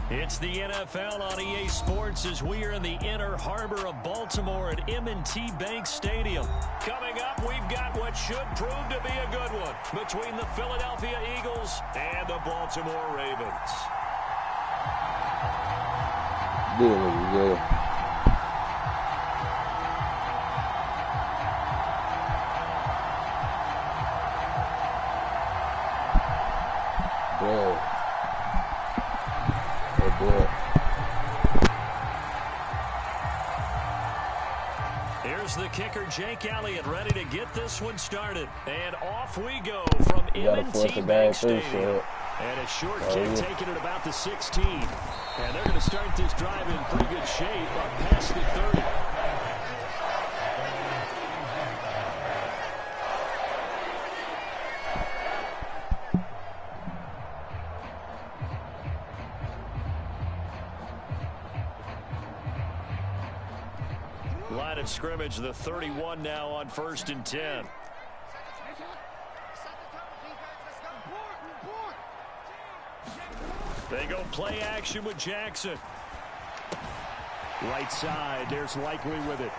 It's the NFL on EA Sports as we are in the inner harbor of Baltimore at M&T Bank Stadium. Coming up, we've got what should prove to be a good one between the Philadelphia Eagles and the Baltimore Ravens. Yeah. Here's the kicker, Jake Elliott, ready to get this one started. And off we go from M&T Bank Stadium. And a short kick taken at about the 16. And they're going to start this drive in pretty good shape up past the 30. Line of scrimmage, the 31 now on 1st and 10. They go play action with Jackson. Right side, there's Likely with it.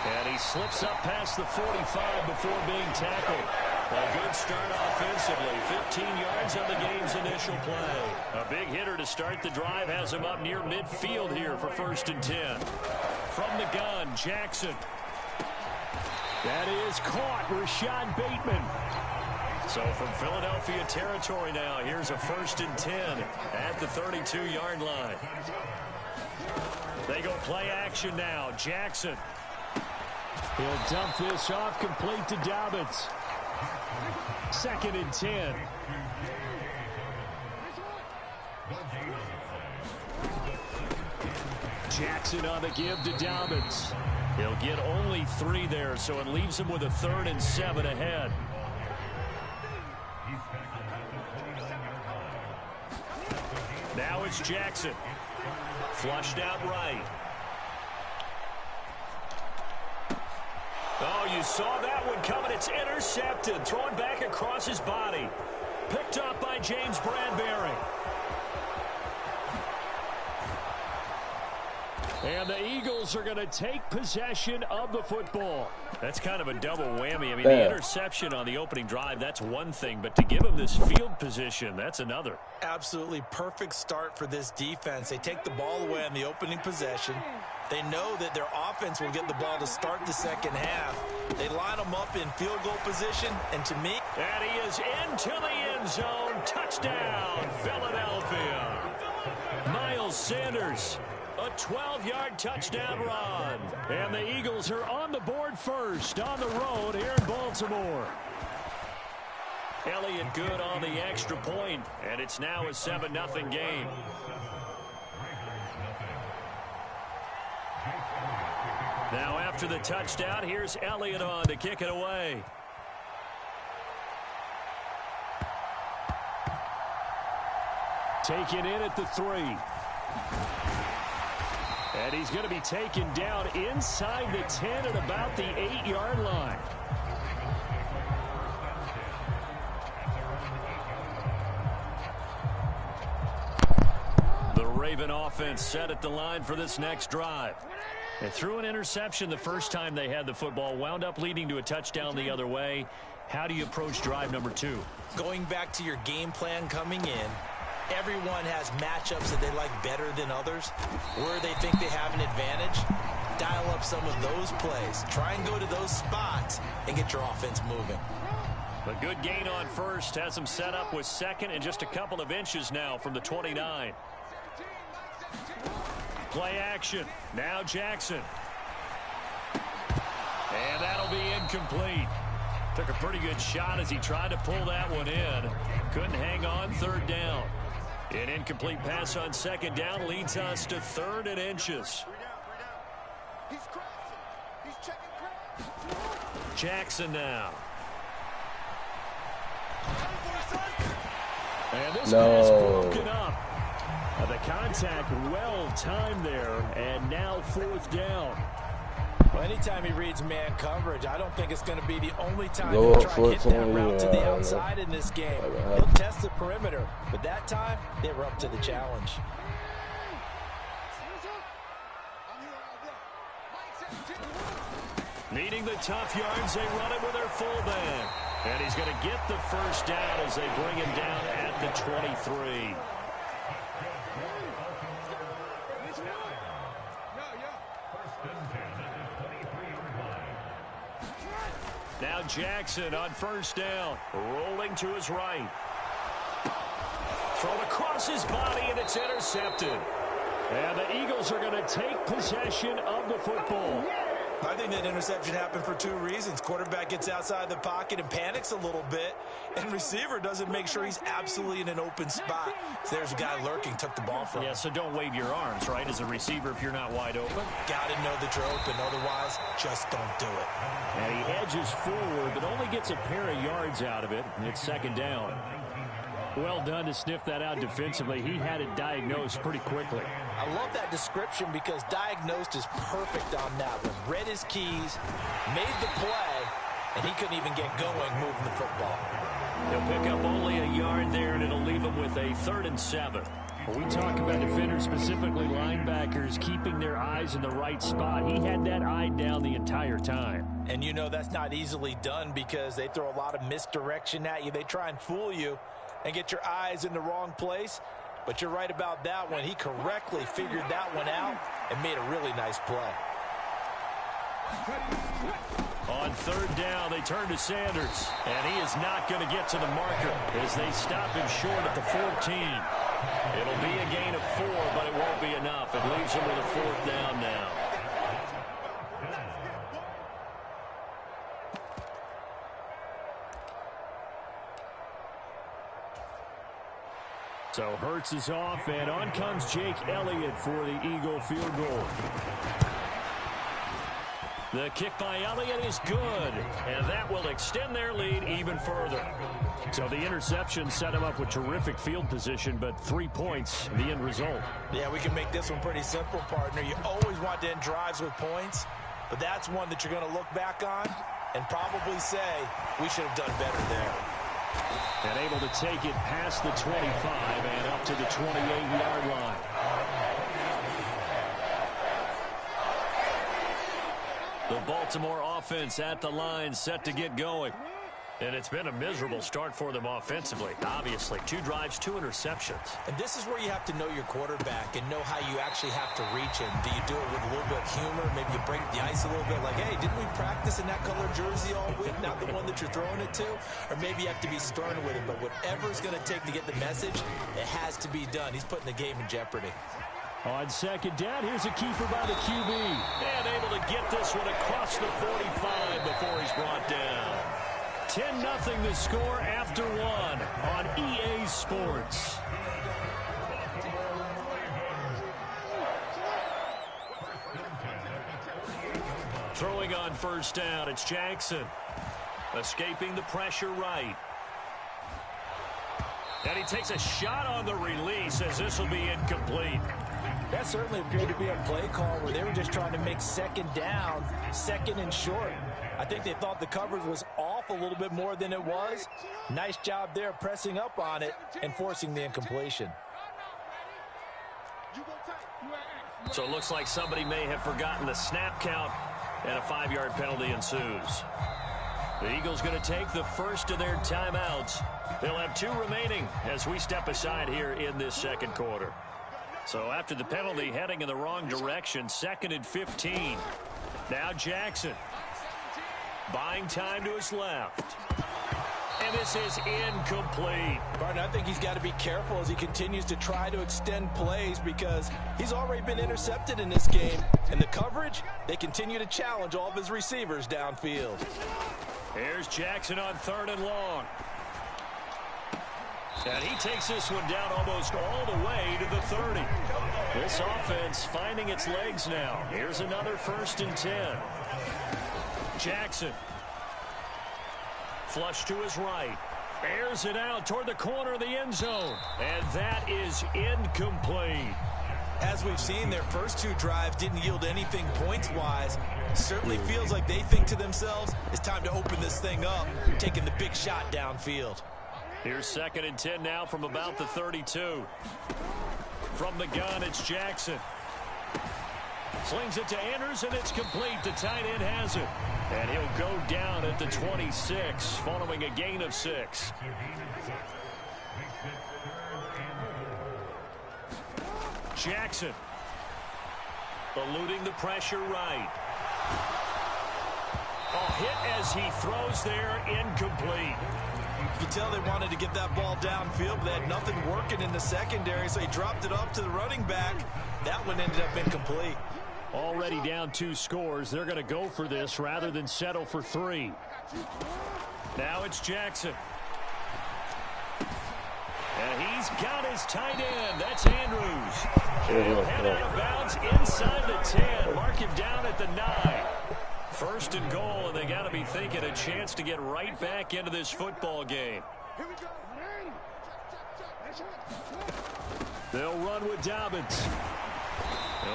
And he slips up past the 45 before being tackled. A good start offensively. 15 yards on the game's initial play. A big hitter to start the drive has him up near midfield here for 1st and 10. From the gun, Jackson. That is caught, Rashad Bateman. So from Philadelphia territory now, here's a 1st and 10 at the 32-yard line. They go play action now. Jackson. He'll dump this off complete to Dobbins. 2nd and 10. Jackson on the give to Dobbins. He'll get only 3 there, so it leaves him with a 3rd and 7 ahead. Now it's Jackson. Flushed out right. Oh, you saw that one coming. It's intercepted. Thrown back across his body. Picked up by James Bradbury. And the Eagles are going to take possession of the football. That's kind of a double whammy. I mean, the interception on the opening drive, that's one thing. But to give them this field position, that's another. Absolutely perfect start for this defense. They take the ball away on the opening possession. They know that their offense will get the ball to start the second half. They line them up in field goal position. And to me... And he is into the end zone. Touchdown, Philadelphia. Miles Sanders. A 12-yard touchdown run. And the Eagles are on the board first on the road here in Baltimore. Elliott good on the extra point, and it's now a 7-0 game. Now after the touchdown, here's Elliott on to kick it away. Taken in at the 3. And he's going to be taken down inside the 10 at about the 8-yard line. The Raven offense set at the line for this next drive. They threw an interception the first time they had the football, wound up leading to a touchdown the other way. How do you approach drive number 2? Going back to your game plan coming in, everyone has matchups that they like better than others. Where they think they have an advantage, dial up some of those plays. Try and go to those spots and get your offense moving. A good gain on first has them set up with 2nd and just a couple of inches now from the 29. Play action. Now Jackson. And that'll be incomplete. Took a pretty good shot as he tried to pull that one in. Couldn't hang on 3rd down. An incomplete pass on 2nd down leads us to 3rd and inches. Jackson now. And this pass broken up. The contact well timed there, and now 4th down. Well, anytime he reads man coverage, I don't think it's going to be the only time Go he'll up try and hit foot that route to the somewhere, outside in this game. He'll test the perimeter, but that time they were up to the challenge. Needing the tough yards, they run it with their full band. And he's going to get the first down as they bring him down at the 23. Now Jackson on first down, rolling to his right. Thrown across his body, and it's intercepted. And the Eagles are going to take possession of the football. I think that interception happened for two reasons. Quarterback gets outside the pocket and panics a little bit, and receiver doesn't make sure he's absolutely in an open spot. So there's a guy lurking, took the ball from him. Yeah, so don't wave your arms, right, as a receiver if you're not wide open. Got to know that you're open. Otherwise, just don't do it. And he edges forward, but only gets a pair of yards out of it, and it's second down. Well done to sniff that out defensively. He had it diagnosed pretty quickly. I love that description because diagnosed is perfect on that one. Read his keys, made the play, and he couldn't even get going moving the football. He'll pick up only a yard there, and it'll leave him with a 3rd and 7. When we talk about defenders, specifically linebackers, keeping their eyes in the right spot, he had that eye down the entire time. And you know that's not easily done because they throw a lot of misdirection at you. They try and fool you and get your eyes in the wrong place. But you're right about that one. He correctly figured that one out and made a really nice play. On 3rd down, they turn to Sanders. And he is not going to get to the marker as they stop him short at the 14. It'll be a gain of 4, but it won't be enough. It leaves him with a 4th down now. So Hurts is off, and on comes Jake Elliott for the Eagle field goal. The kick by Elliott is good, and that will extend their lead even further. So the interception set him up with terrific field position, but 3 points, the end result. Yeah, we can make this one pretty simple, partner. You always want to end drives with points, but that's one that you're going to look back on and probably say, we should have done better there. And able to take it past the 25 and up to the 28-yard line. The Baltimore offense at the line, set to get going. And it's been a miserable start for them offensively. Obviously, 2 drives, 2 interceptions. And this is where you have to know your quarterback and know how you actually have to reach him. Do you do it with a little bit of humor? Maybe you break the ice a little bit like, hey, didn't we practice in that color jersey all week, not the one that you're throwing it to? Or maybe you have to be stern with him. But whatever it's going to take to get the message, it has to be done. He's putting the game in jeopardy. On 2nd down, here's a keeper by the QB. And able to get this one across the 45 before he's brought down. 10-0 the score after 1 on EA Sports. Throwing on 1st down, it's Jackson. Escaping the pressure right. And he takes a shot on the release as this will be incomplete. That certainly appeared to be a play call where they were just trying to make 2nd down, 2nd and short. I think they thought the coverage was off a little bit more than it was. Nice job there pressing up on it and forcing the incompletion. So it looks like somebody may have forgotten the snap count, and a 5-yard penalty ensues. The Eagles going to take the first of their timeouts. They'll have 2 remaining as we step aside here in this 2nd quarter. So after the penalty, heading in the wrong direction, 2nd and 15. Now Jackson. Buying time to his left. And this is incomplete. Barton, I think he's got to be careful as he continues to try to extend plays because he's already been intercepted in this game. And the coverage, they continue to challenge all of his receivers downfield. Here's Jackson on 3rd and long. And he takes this one down almost all the way to the 30. This offense finding its legs now. Here's another 1st and 10. Jackson. Flush to his right. Airs it out toward the corner of the end zone. And that is incomplete. As we've seen, their first 2 drives didn't yield anything points-wise. Certainly feels like they think to themselves, it's time to open this thing up, taking the big shot downfield. Here's 2nd and 10 now from about the 32. From the gun, it's Jackson. Slings it to Andrews, and it's complete. The tight end has it. And he'll go down at the 26, following a gain of 6. Jackson. Eluding the pressure right. A hit as he throws there, incomplete. You can tell they wanted to get that ball downfield, but they had nothing working in the secondary, so he dropped it up to the running back. That one ended up incomplete. Already down 2 scores. They're going to go for this rather than settle for 3. Now it's Jackson. And he's got his tight end. That's Andrews. He'll head out of bounds inside the 10. Mark him down at the 9. 1st and goal, and they got to be thinking a chance to get right back into this football game. They'll run with Dobbins.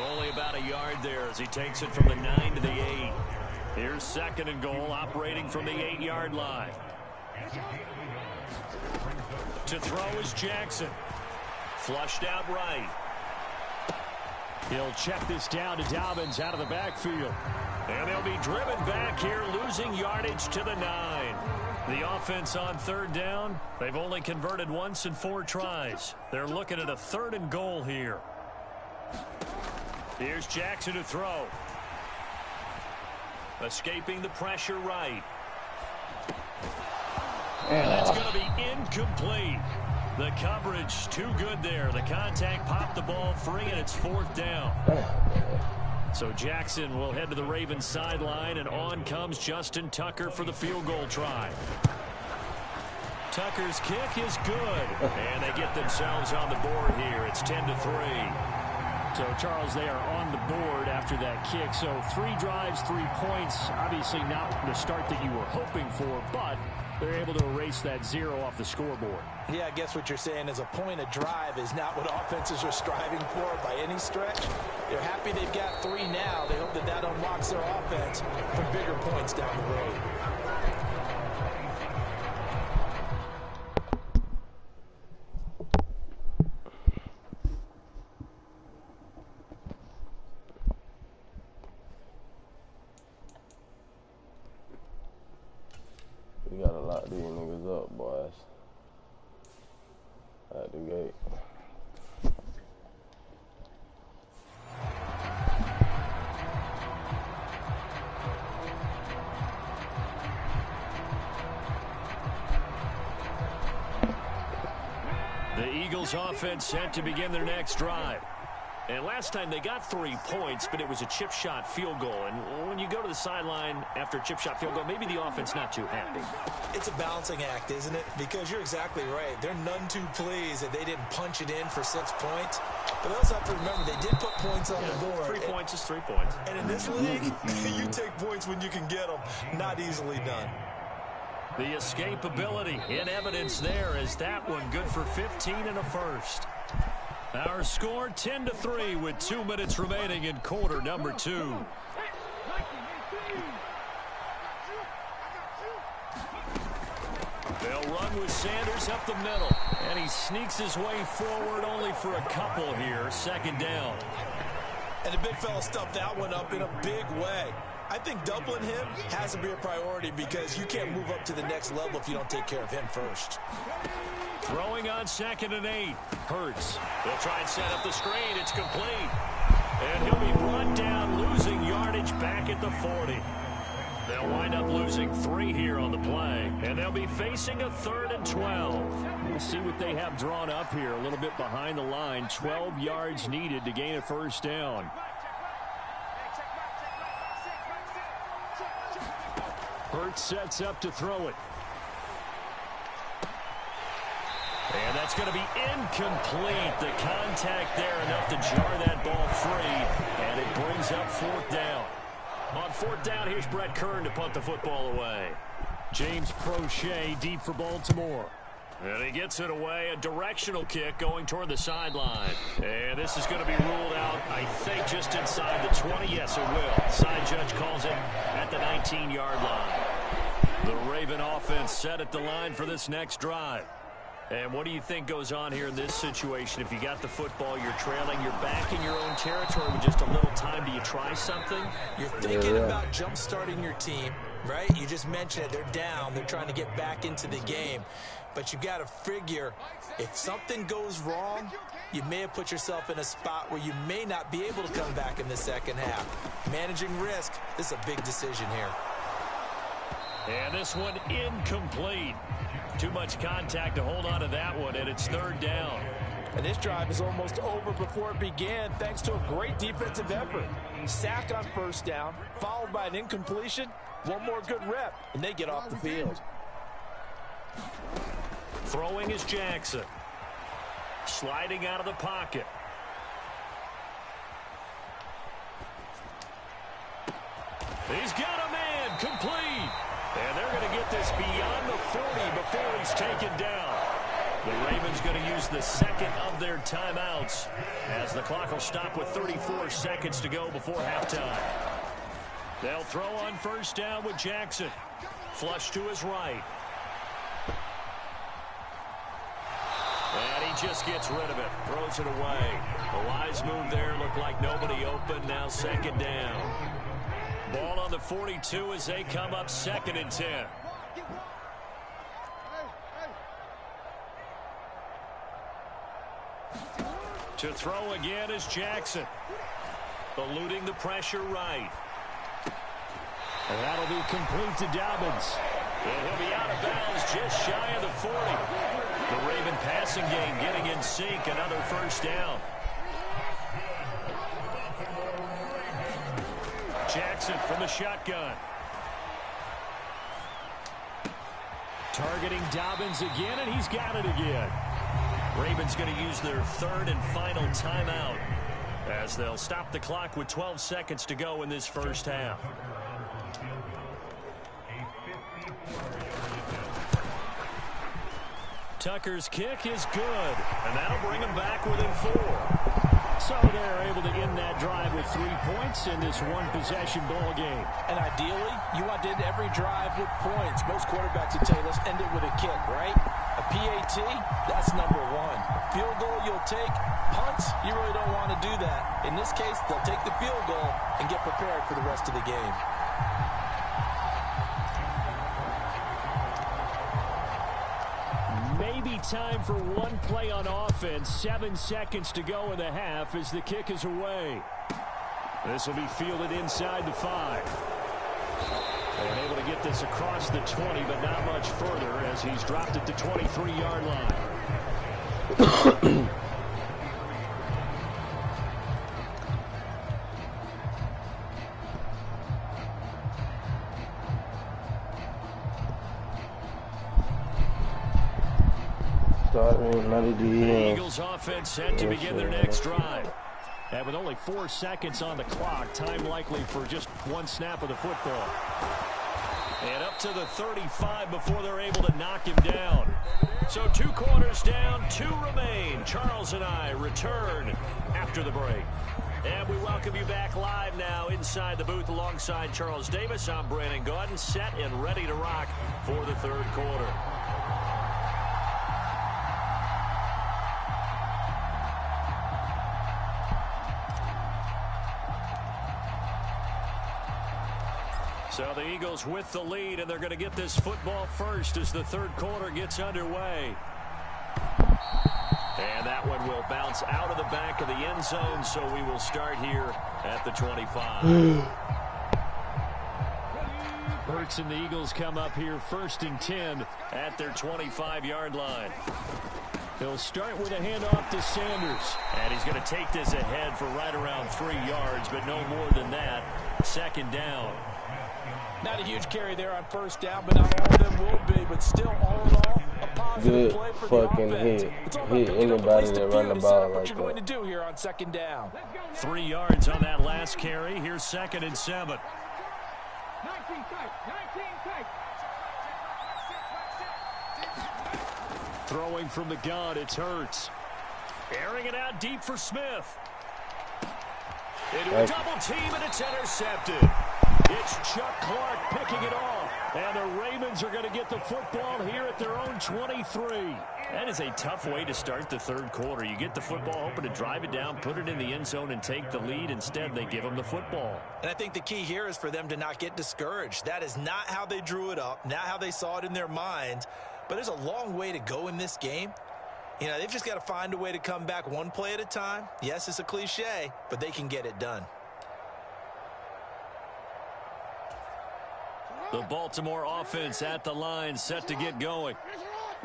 Only about a yard there as he takes it from the 9 to the 8. Here's 2nd and goal, operating from the 8-yard line. To throw is Jackson. Flushed out right. He'll check this down to Dobbins out of the backfield. And they'll be driven back here, losing yardage to the 9. The offense on 3rd down, they've only converted once in 4 tries. They're looking at a 3rd and goal here. Here's Jackson to throw. Escaping the pressure right. And that's going to be incomplete. The coverage too good there. The contact popped the ball free, and it's 4th down. So Jackson will head to the Ravens sideline, and on comes Justin Tucker for the field goal try. Tucker's kick is good, and they get themselves on the board here. It's 10-3. So, Charles, they are on the board after that kick. So 3 drives, 3 points. Obviously not the start that you were hoping for, but they're able to erase that 0 off the scoreboard. Yeah, I guess what you're saying is a point a drive is not what offenses are striving for by any stretch. They're happy they've got 3 now. They hope that that unlocks their offense for bigger points down the road. We gotta lock these niggas up, boys. At the gate. The Eagles offense set to begin their next drive. And last time they got 3 points, but it was a chip shot field goal. And when you go to the sideline after a chip shot field goal, maybe the offense not too happy. It's a balancing act, isn't it? Because you're exactly right. They're none too pleased that they didn't punch it in for 6 points. But they also have to remember they did put points on the board. 3 points is 3 points. And in this league, you take points when you can get them. Not easily done. The escapability in evidence there as that one good for 15 and a first. Our score 10-3 with 2 minutes remaining in quarter number 2. They'll run with Sanders up the middle. And he sneaks his way forward only for a couple here. 2nd down. And the big fella stuffed that one up in a big way. I think doubling him has to be a priority because you can't move up to the next level if you don't take care of him first. Throwing on 2nd and 8. Hurts. They'll try and set up the screen. It's complete. And he'll be brought down, losing yardage back at the 40. They'll wind up losing 3 here on the play. And they'll be facing a 3rd and 12. We'll see what they have drawn up here. A little bit behind the line. 12 yards needed to gain a 1st down. Hurts sets up to throw it. And that's going to be incomplete. The contact there enough to jar that ball free. And it brings up 4th down. On 4th down, here's Brett Kern to punt the football away. James Prochet deep for Baltimore. And he gets it away, a directional kick going toward the sideline. And this is going to be ruled out, I think, just inside the 20. Yes, it will. Side judge calls it at the 19-yard line. The Raven offense set at the line for this next drive. And what do you think goes on here in this situation? If you got the football, you're trailing, you're back in your own territory with just a little time. Do you try something? You're thinking about jump-starting your team, right? You just mentioned it. They're down. They're trying to get back into the game. But you got to figure, if something goes wrong, you may have put yourself in a spot where you may not be able to come back in the second half. Managing risk, this is a big decision here. And this one incomplete. Too much contact to hold on to that one, and it's third down. And this drive is almost over before it began, thanks to a great defensive effort. Sack on first down, followed by an incompletion. One more good rep, and they get off the field. Throwing is Jackson. Sliding out of the pocket. He's got a man, complete. And they're going to get this beyond the 40 before he's taken down. The Ravens going to use the second of their timeouts as the clock will stop with 34 seconds to go before halftime. They'll throw on first down with Jackson. Flush to his right. And he just gets rid of it. Throws it away. The wise move there. Looked like nobody open. Now second down. Ball on the 42 as they come up second and 10. To throw again is Jackson. Eluding the pressure right. And that'll be complete to Dobbins. And he'll be out of bounds just shy of the 40. The Raven passing game getting in sync. Another first down. Jackson from the shotgun. Targeting Dobbins again, and he's got it again. Ravens going to use their third and final timeout as they'll stop the clock with 12 seconds to go in this first half. Tucker's kick is good, and that'll bring him back within 4. So they're able to end that drive with 3 points in this one-possession ball game. And ideally, you want to end every drive with points. Most quarterbacks would tell us end it with a kick, right? A PAT, that's number 1. Field goal you'll take. Punts, you really don't want to do that. In this case, they'll take the field goal and get prepared for the rest of the game. Maybe time for one play on offense. 7 seconds to go in the half as the kick is away. This will be fielded inside the 5. And able to get this across the 20, but not much further as he's dropped it to 23-yard line. The Eagles offense set to begin their next drive. And with only 4 seconds on the clock, time likely for just one snap of the football. And up to the 35 before they're able to knock him down. So 2 quarters down, 2 remain. Charles and I return after the break. And we welcome you back live now inside the booth alongside Charles Davis. I'm Brandon Gaudin, set and ready to rock for the third quarter. So the Eagles with the lead, and they're going to get this football first as the third quarter gets underway. And that one will bounce out of the back of the end zone, so we will start here at the 25. Hurts and the Eagles come up here first and 10 at their 25-yard line. He'll start with a handoff to Sanders. And he's going to take this ahead for right around 3 yards, but no more than that. Second down. Not a huge carry there on first down, but not all of them will be. But still, all in all, a positive play for the offense. It's all about picking up a place to fear to set up what you're going to do here on second down. 3 yards on that last carry. Here's second and 7. 19 tight. Throwing from the gun, it's Hurts. Airing it out deep for Smith. Into a double team, and it's intercepted. It's Chuck Clark picking it off. And the Ravens are going to get the football here at their own 23. That is a tough way to start the third quarter. You get the football, hoping to drive it down, put it in the end zone, and take the lead. Instead, they give them the football. And I think the key here is for them to not get discouraged. That is not how they drew it up, not how they saw it in their minds. But there's a long way to go in this game. You know, they've just got to find a way to come back one play at a time. Yes, it's a cliche, but they can get it done. The Baltimore offense at the line, set to get going.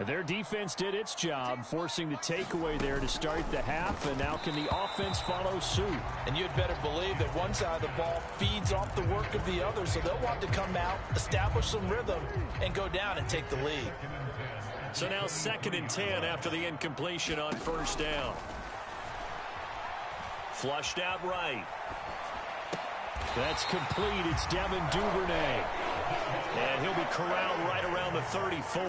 Their defense did its job, forcing the takeaway there to start the half, and now can the offense follow suit? And you'd better believe that one side of the ball feeds off the work of the other, so they'll want to come out, establish some rhythm, and go down and take the lead. So now 2nd and 10 after the incompletion on first down. Flushed out right. That's complete. It's Devin Duvernay. And he'll be corralled right around the 34.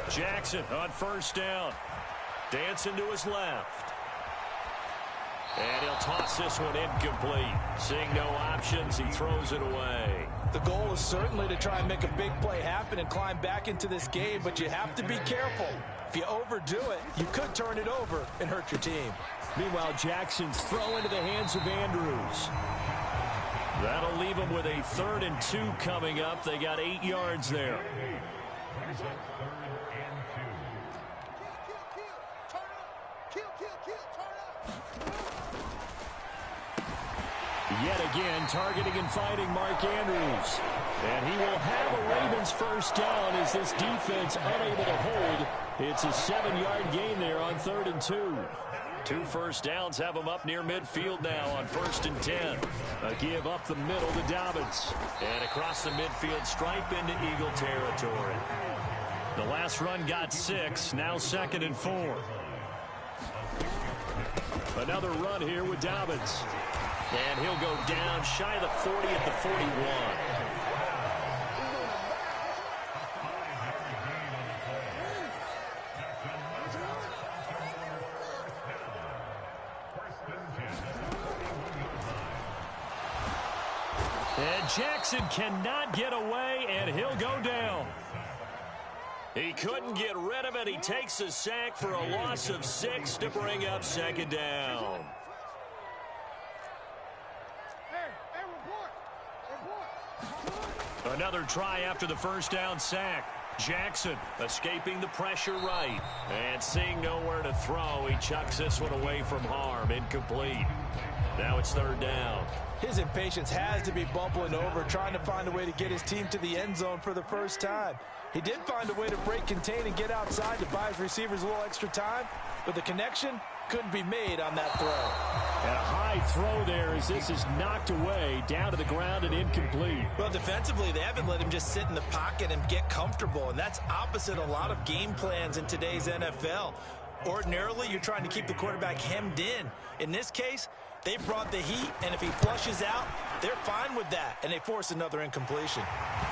Jackson on first down. Dancing to his left. And he'll toss this one incomplete. Seeing no options, he throws it away. The goal is certainly to try and make a big play happen and climb back into this game, but you have to be careful. If you overdo it, you could turn it over and hurt your team. Meanwhile, Jackson's throw into the hands of Andrews. That'll leave them with a 3rd and 2 coming up. They got 8 yards there. Yet again, targeting and fighting Mark Andrews. And he will have a Ravens first down as this defense unable to hold. It's a 7-yard gain there on 3rd and 2. 2 first downs have them up near midfield now on 1st and 10. A give up the middle to Dobbins. And across the midfield stripe into Eagle territory. The last run got 6, now 2nd and 4. Another run here with Dobbins. And he'll go down shy of the 40 at the 41. And Jackson cannot get away, and he'll go down. He couldn't get rid of it. He takes a sack for a loss of 6 to bring up 2nd down. Another try after the first down sack. Jackson escaping the pressure right. And seeing nowhere to throw, he chucks this one away from harm. Incomplete. Now it's 3rd down. His impatience has to be bubbling over, trying to find a way to get his team to the end zone for the first time. He did find a way to break contain and get outside to buy his receivers a little extra time, but the connection couldn't be made on that throw. And a high throw there as this is knocked away, down to the ground and incomplete. Well, defensively, they haven't let him just sit in the pocket and get comfortable, and that's opposite a lot of game plans in today's NFL. Ordinarily, you're trying to keep the quarterback hemmed in. In this case, they brought the heat, and if he flushes out, they're fine with that, and they force another incompletion.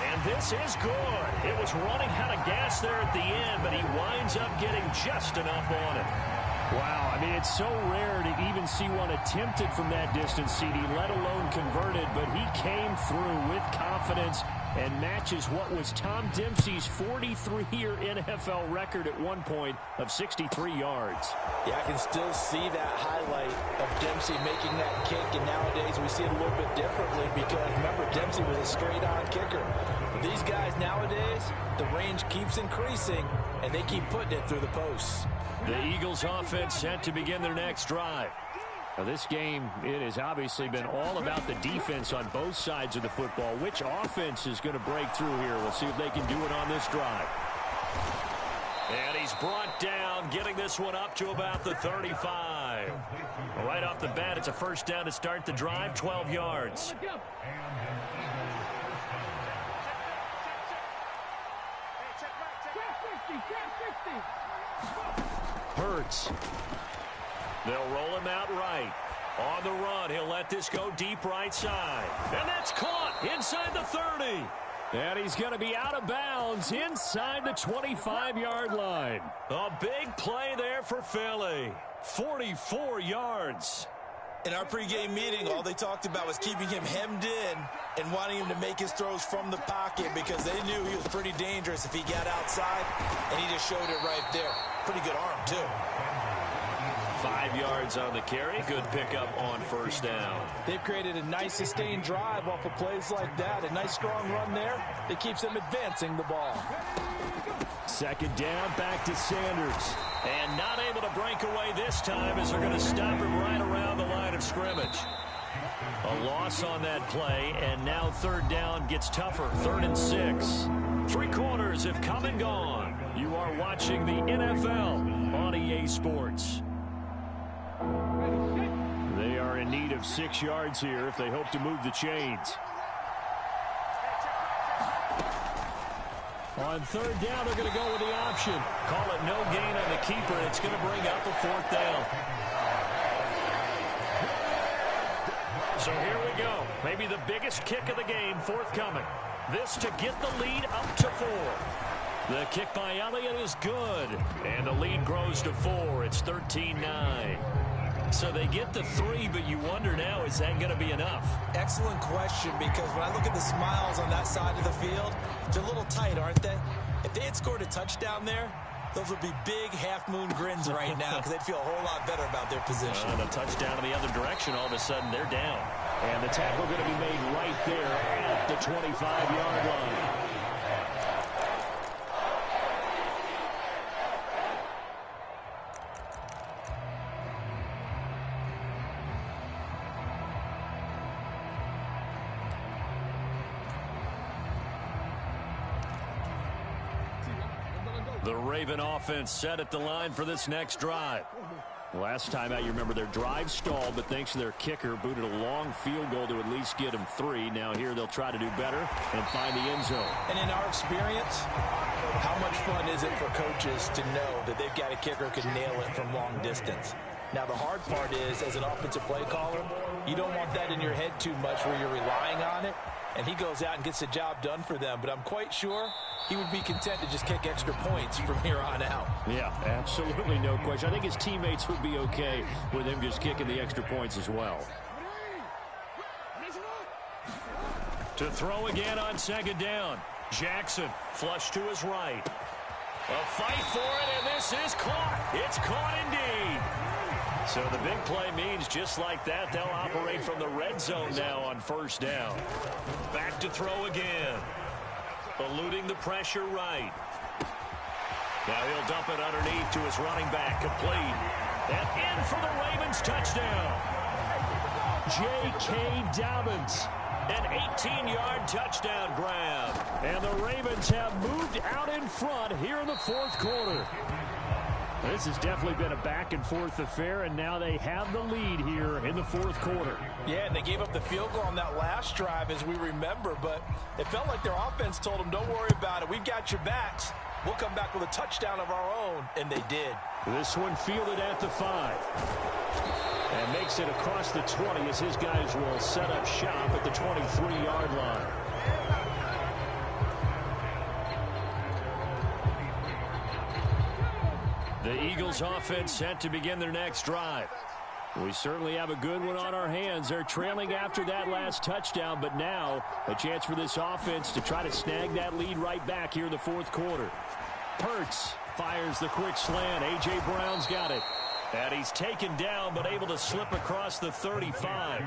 And this is good. It was running out of gas there at the end, but he winds up getting just enough on it. Wow, I mean, it's so rare to even see one attempted from that distance, CD, let alone converted, but he came through with confidence and matches what was Tom Dempsey's 43-year NFL record at one point of 63 yards. Yeah, I can still see that highlight of Dempsey making that kick, and nowadays we see it a little bit differently because, remember, Dempsey was a straight-on kicker. But these guys nowadays, the range keeps increasing, and they keep putting it through the posts. The Eagles offense set to begin their next drive. Now this game, it has obviously been all about the defense on both sides of the football. Which offense is going to break through here? We'll see if they can do it on this drive. And he's brought down, getting this one up to about the 35. Right off the bat, it's a first down to start the drive, 12 yards. Hurts. They'll roll him out right. On the run, he'll let this go deep right side. And that's caught inside the 30. And he's going to be out of bounds inside the 25-yard line. A big play there for Philly. 44 yards. In our pregame meeting, all they talked about was keeping him hemmed in and wanting him to make his throws from the pocket because they knew he was pretty dangerous if he got outside, and he just showed it right there. Pretty good arm, too. 5 yards on the carry. Good pickup on first down. They've created a nice sustained drive off of plays like that. A nice strong run there that keeps them advancing the ball. Second down, back to Sanders. And not able to break away this time as they're going to stop him right around the line of scrimmage. A loss on that play, and now third down gets tougher. 3rd and 6. 3 quarters have come and gone. You are watching the NFL on EA Sports. They are in need of 6 yards here if they hope to move the chains. On third down, they're going to go with the option. Call it no gain on the keeper. It's going to bring up a 4th down. So here we go. Maybe the biggest kick of the game forthcoming. This to get the lead up to 4. The kick by Elliott is good. And the lead grows to 4. It's 13-9. So they get the 3, but you wonder now, is that going to be enough? Excellent question, because when I look at the smiles on that side of the field, they're a little tight, aren't they? If they had scored a touchdown there, those would be big half-moon grins right now because they'd feel a whole lot better about their position. The touchdown in the other direction, all of a sudden they're down. And the tackle going to be made right there at the 25-yard line. The Raven offense set at the line for this next drive. Last time out, you remember their drive stalled, but thanks to their kicker, booted a long field goal to at least get them 3. Now here they'll try to do better and find the end zone. And in our experience, how much fun is it for coaches to know that they've got a kicker who can nail it from long distance? Now, the hard part is, as an offensive play caller, you don't want that in your head too much where you're relying on it, and he goes out and gets the job done for them. But I'm quite sure he would be content to just kick extra points from here on out. Yeah, absolutely no question. I think his teammates would be okay with him just kicking the extra points as well. To throw again on second down. Jackson, flush to his right. A fight for it, and this is caught. It's caught indeed. So the big play means just like that, they'll operate from the red zone now on first down. Back to throw again. Eluding the pressure right. Now he'll dump it underneath to his running back. Complete. And in for the Ravens touchdown. J.K. Dobbins. An 18-yard touchdown grab. And the Ravens have moved out in front here in the 4th quarter. This has definitely been a back-and-forth affair, and now they have the lead here in the 4th quarter. Yeah, and they gave up the field goal on that last drive, as we remember, but it felt like their offense told them, don't worry about it. We've got your backs. We'll come back with a touchdown of our own, and they did. This one fielded at the 5. And makes it across the 20 as his guys will set up shop at the 23-yard line. The Eagles offense set to begin their next drive. We certainly have a good one on our hands. They're trailing after that last touchdown, but now a chance for this offense to try to snag that lead right back here in the 4th quarter. Hurts fires the quick slant. A.J. Brown's got it. And he's taken down, but able to slip across the 35.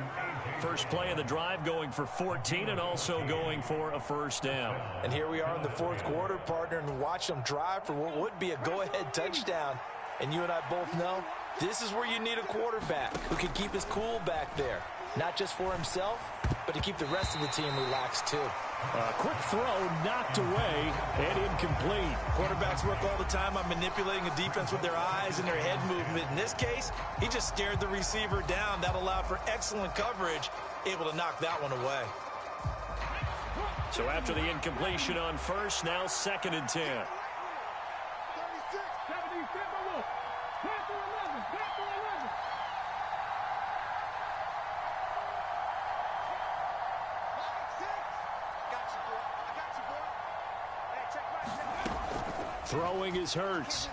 First play of the drive going for 14 and also going for a first down. And here we are in the 4th quarter, partner, and watch them drive for what would be a go-ahead touchdown. And you and I both know this is where you need a quarterback who can keep his cool back there. Not just for himself, but to keep the rest of the team relaxed too. A quick throw knocked away and incomplete. Quarterbacks work all the time on manipulating a defense with their eyes and their head movement. In this case, he just stared the receiver down. That allowed for excellent coverage, able to knock that one away. So after the incompletion on first, now 2nd and 10. Throwing is Hurts.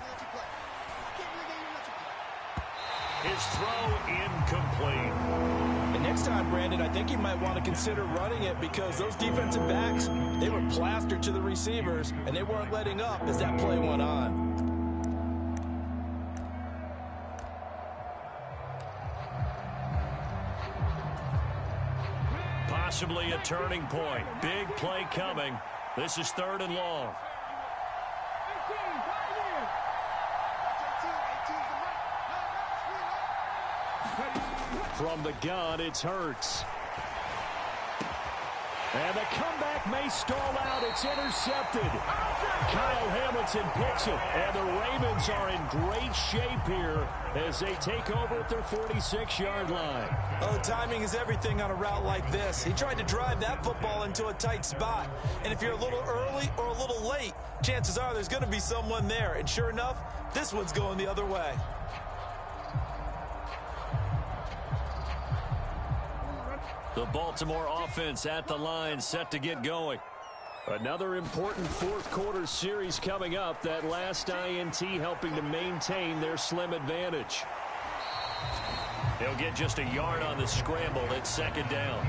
His throw incomplete. And next time, Brandon, I think you might want to consider running it because those defensive backs, they were plastered to the receivers, and they weren't letting up as that play went on. Possibly a turning point. Big play coming. This is 3rd and long. From the gun, it's Hurts. And the comeback may stall out. It's intercepted. Kyle Hamilton picks it. And the Ravens are in great shape here as they take over at their 46-yard line. Oh, timing is everything on a route like this. He tried to drive that football into a tight spot. And if you're a little early or a little late, chances are there's going to be someone there. And sure enough, this one's going the other way. The Baltimore offense at the line, set to get going. Another important fourth quarter series coming up. That last INT helping to maintain their slim advantage. He'll get just a yard on the scramble. It's 2nd down.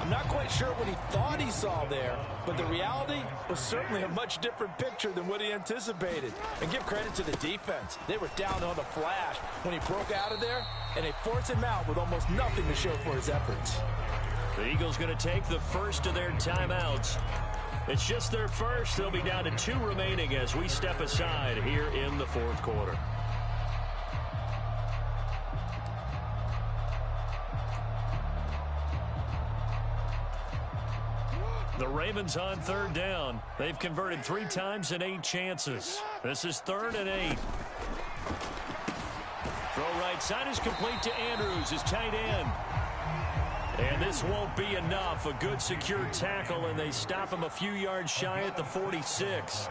I'm not quite sure what he thought he saw there, but the reality was certainly a much different picture than what he anticipated. And give credit to the defense. They were down on the flash when he broke out of there, and they forced him out with almost nothing to show for his efforts. The Eagles going to take the first of their timeouts. It's just their first. They'll be down to 2 remaining as we step aside here in the fourth quarter. The Ravens on 3rd down. They've converted 3 times in 8 chances. This is 3rd and 8. Throw right side is complete to Andrews, his tight end. And this won't be enough. A good secure tackle, and they stop him a few yards shy at the 46.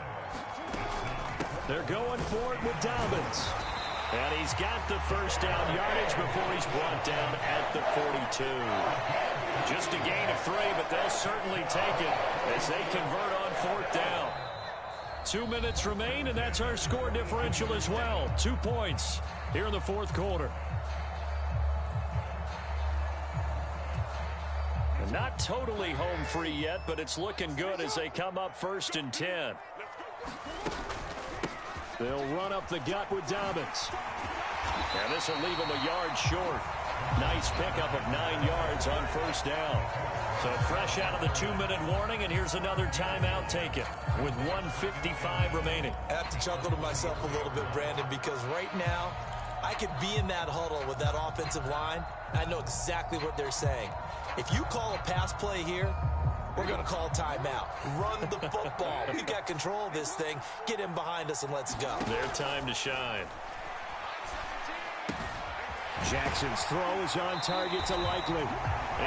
They're going for it with Dobbins. And he's got the first down yardage before he's brought down at the 42. Just a gain of 3, but they'll certainly take it as they convert on 4th down. 2 minutes remain, and that's our score differential as well. 2 points here in the fourth quarter. Not totally home free yet, but it's looking good as they come up 1st and 10. They'll run up the gut with Dobbins. And this will leave him a yard short. Nice pickup of 9 yards on 1st down. So fresh out of the 2-minute warning, and here's another timeout taken with 1:55 remaining. I have to chuckle to myself a little bit, Brandon, because right now I could be in that huddle with that offensive line. I know exactly what they're saying. If you call a pass play here, we're going to call timeout. Run the football. We've got control of this thing. Get him behind us and let's go. Their time to shine. Jackson's throw is on target to Likely.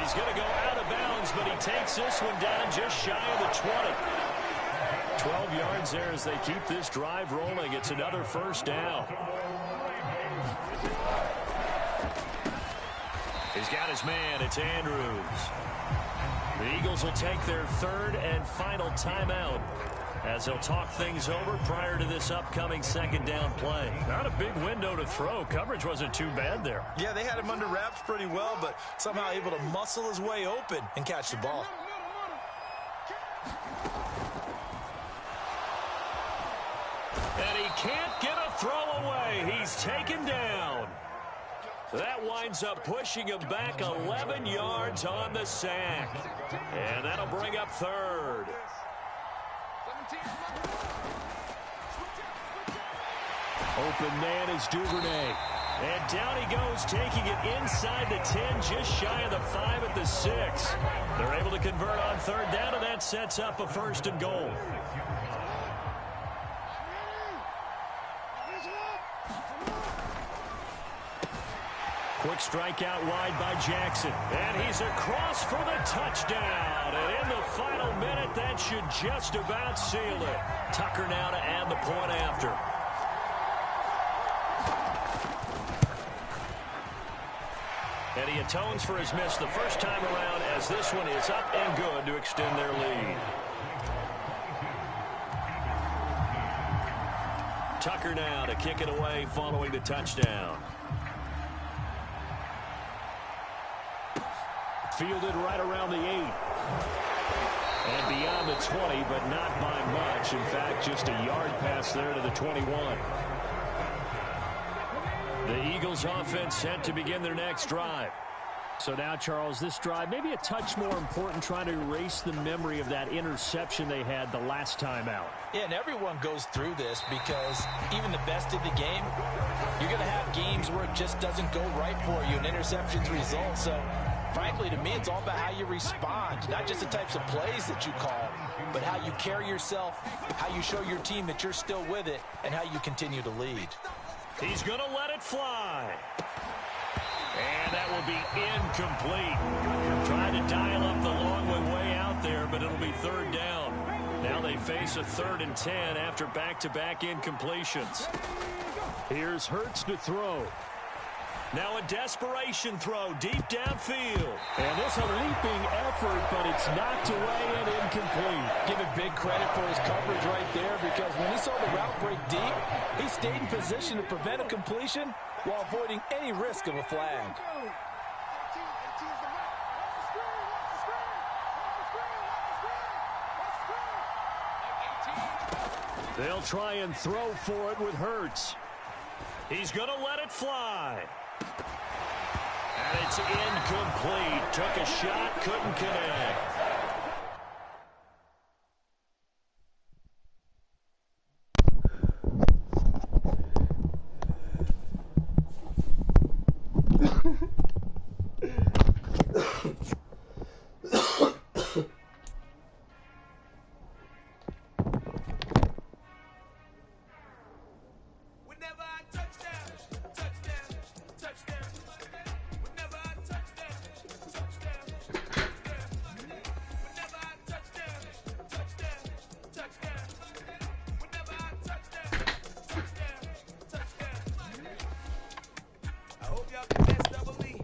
He's going to go out of bounds, but he takes this one down just shy of the 20. 12 yards there as they keep this drive rolling. It's another 1st down. He's got his man. It's Andrews. The Eagles will take their 3rd and final timeout as they'll talk things over prior to this upcoming 2nd down play. Not a big window to throw. Coverage wasn't too bad there. Yeah, they had him under wraps pretty well, but somehow able to muscle his way open and catch the ball. And he can't get a throw away. He's taken down. That winds up pushing him back 11 yards on the sack. And that'll bring up 3rd. Open man is Duvernay. And down he goes, taking it inside the 10, just shy of the 5 at the 6. They're able to convert on 3rd down, and that sets up a 1st and goal. Quick strike out wide by Jackson. And he's across for the touchdown. And in the final minute, that should just about seal it. Tucker now to add the point after. And he atones for his miss the first time around as this one is up and good to extend their lead. Tucker now to kick it away following the touchdown. Fielded right around the 8. And beyond the 20, but not by much. In fact, just a yard pass there to the 21. The Eagles offense set to begin their next drive. So now, Charles, this drive maybe a touch more important, trying to erase the memory of that interception they had the last time out. Yeah, and everyone goes through this because even the best in the game, you're going to have games where it just doesn't go right for you, and interceptions result. So, frankly, to me, it's all about how you respond, not just the types of plays that you call, but how you carry yourself, how you show your team that you're still with it, and how you continue to lead. He's going to let it fly. And that will be incomplete. Trying to dial up the long way out there, but it'll be third down. Now they face a 3rd and 10 after back-to-back incompletions. Here's Hurts to throw. Now a desperation throw deep downfield. And this a leaping effort, but it's knocked away and incomplete. Give it big credit for his coverage right there, because when he saw the route break deep, he stayed in position to prevent a completion while avoiding any risk of a flag. They'll try and throw for it with Hurts. He's going to let it fly. And it's incomplete. Took a shot, couldn't connect. I hope y'all can catch double E.